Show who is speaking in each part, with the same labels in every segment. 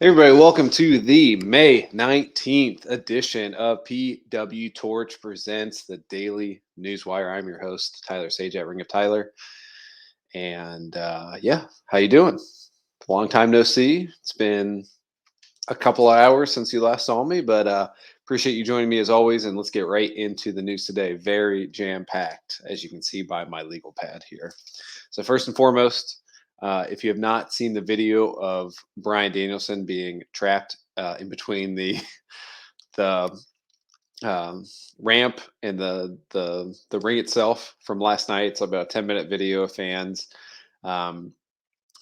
Speaker 1: Hey everybody, welcome to the May 19th edition of PW Torch Presents the Daily Newswire. I'm your host, Tyler Sage at Ring of Tyler. And yeah, how you doing? Long time no see. It's been a couple of hours since you last saw me, but appreciate you joining me as always. And let's get right into the news today. Very jam-packed, as you can see by my legal pad here. So first and foremost, if you have not seen the video of Brian Danielson being trapped in between the ramp and the ring itself from last night, it's about a 10-minute video of fans. Um,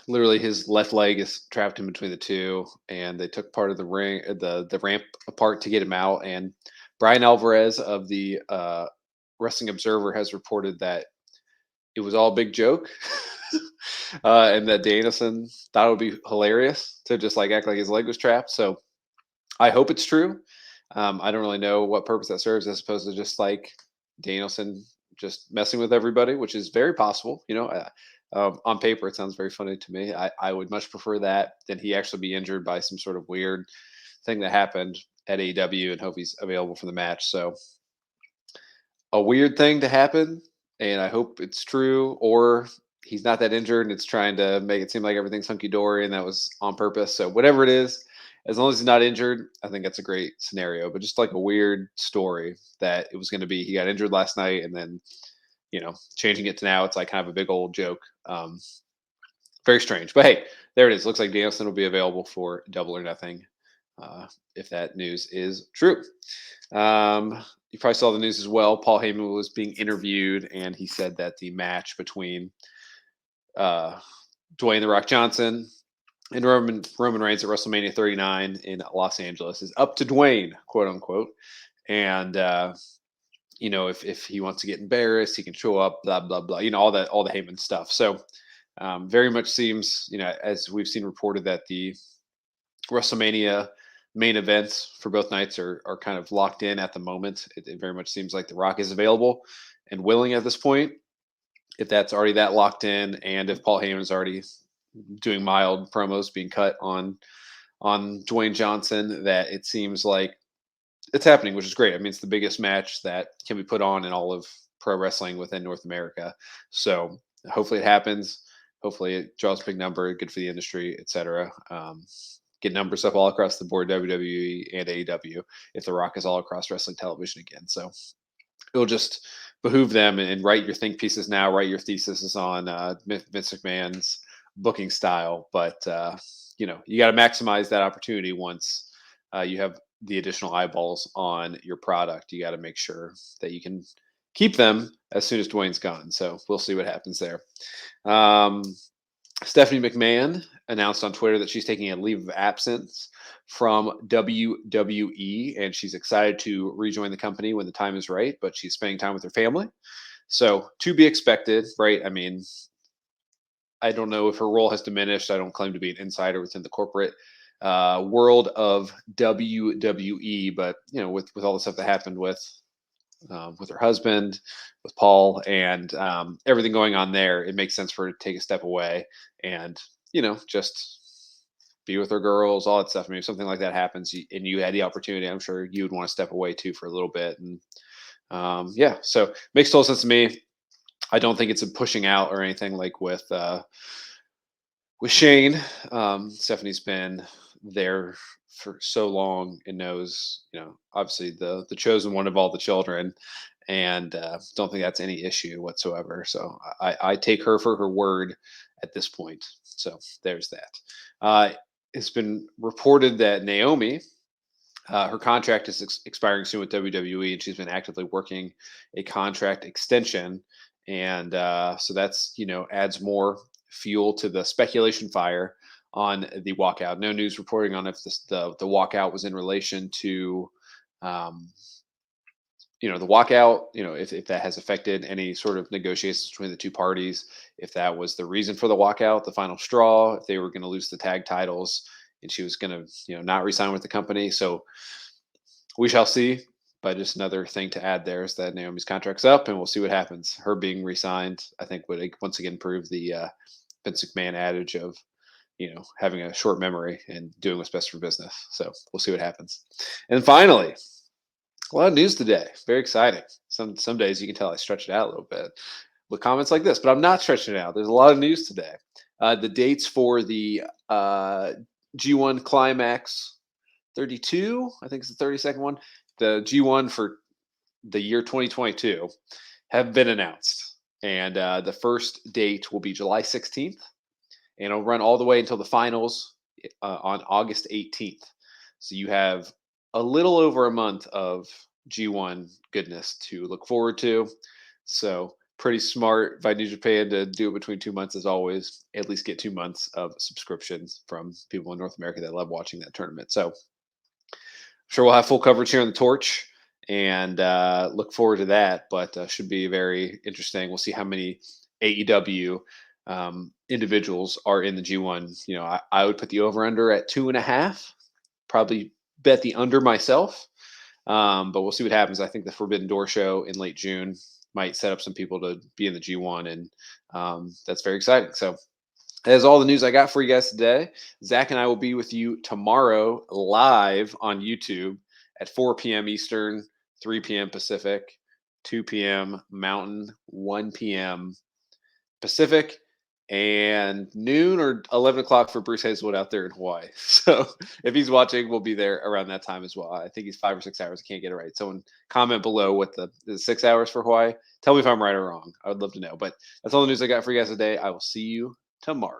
Speaker 1: Literally, his left leg is trapped in between the two, and they took part of the ring, the ramp apart to get him out. And Brian Alvarez of the Wrestling Observer has reported that it was all a big joke. And that Danielson thought it would be hilarious to just like act like his leg was trapped. So I hope it's true. I don't really know what purpose that serves as opposed to just like Danielson just messing with everybody, which is very possible. On paper, it sounds very funny to me. I would much prefer that than he actually be injured by some sort of weird thing that happened at AEW and hope he's available for the match. So a weird thing to happen, and I hope it's true, or he's not that injured and it's trying to make it seem like everything's hunky dory and that was on purpose. So whatever it is, as long as he's not injured, I think that's a great scenario. But just like a weird story that it was going to be, he got injured last night, and then changing it to now, it's like kind of a big old joke. Very strange, but hey, there it is. Looks like Danielson will be available for Double or Nothing, if that news is true. You probably saw the news as well. Paul Heyman was being interviewed, and he said that the match between uh, Dwayne the Rock Johnson and Roman Reigns at WrestleMania 39 in Los Angeles is up to Dwayne, quote unquote. And if he wants to get embarrassed, he can show up, blah blah blah. All the Heyman stuff. So very much seems, as we've seen reported, that the WrestleMania main events for both nights are kind of locked in at the moment. It very much seems like The Rock is available and willing at this point. If that's already that locked in, and if Paul Heyman is already doing mild promos being cut on Dwayne Johnson, that it seems like it's happening, which is great. I mean, it's the biggest match that can be put on in all of pro wrestling within North America. So hopefully it happens. Hopefully it draws a big number, good for the industry, etc. Get numbers up all across the board, WWE and AEW, if The Rock is all across wrestling television again. So it'll just behoove them and write your think pieces now, write your thesis on Vince McMahon's booking style. But, you got to maximize that opportunity once you have the additional eyeballs on your product. You got to make sure that you can keep them as soon as Dwayne's gone. So we'll see what happens there. Um, Stephanie McMahon announced on Twitter that she's taking a leave of absence from WWE, and she's excited to rejoin the company when the time is right, but she's spending time with her family. So to be expected, right? I mean, I don't know if her role has diminished. I don't claim to be an insider within the corporate world of WWE, but with all the stuff that happened with her husband, with Paul, and everything going on there, it makes sense for her to take a step away and just be with her girls, all that stuff. I mean, if something like that happens and you had the opportunity, I'm sure you would want to step away too for a little bit. And yeah, so makes total sense to me. I don't think it's a pushing out or anything like with Shane. Stephanie's been there for so long and knows, obviously the chosen one of all the children, and don't think that's any issue whatsoever. So I take her for her word at this point. So there's that. It's been reported that Naomi, her contract is expiring soon with WWE, and she's been actively working a contract extension, and so that's adds more fuel to the speculation fire on the walkout. No news reporting on if the walkout was in relation to um, the walkout, if that has affected any sort of negotiations between the two parties, if that was the reason for the walkout, the final straw, if they were going to lose the tag titles and she was going to, not resign with the company. So we shall see. But just another thing to add there is that Naomi's contract's up and we'll see what happens. Her being re-signed, I think, would once again prove the Vince McMahon adage of having a short memory and doing what's best for business. So we'll see what happens. And finally, a lot of news today. Very exciting. Some days you can tell I stretch it out a little bit with comments like this, but I'm not stretching it out. There's a lot of news today. The dates for the G1 Climax 32, I think it's the 32nd one, the G1 for the year 2022 have been announced. And the first date will be July 16th, and it'll run all the way until the finals on August 18th. So you have a little over a month of G1 goodness to look forward to. So pretty smart by New Japan to do it between 2 months, as always. At least get 2 months of subscriptions from people in North America that love watching that tournament. So I'm sure we'll have full coverage here on the Torch, and look forward to that. But should be very interesting. We'll see how many AEW individuals are in the G1. I would put the over under at 2.5. Probably bet the under myself. But we'll see what happens. I think the Forbidden Door show in late June might set up some people to be in the G1, and that's very exciting. So that is all the news I got for you guys today. Zach and I will be with you tomorrow live on YouTube at 4 p.m. Eastern, 3 p.m. Pacific, 2 p.m. Mountain, 1 p.m. Pacific, and noon or 11 o'clock for Bruce Hazelwood out there in Hawaii. So if he's watching, we'll be there around that time as well. I think he's 5 or 6 hours. I can't get it right. Someone comment below what the 6 hours for Hawaii. Tell me if I'm right or wrong. I would love to know. But that's all the news I got for you guys today. I will see you tomorrow.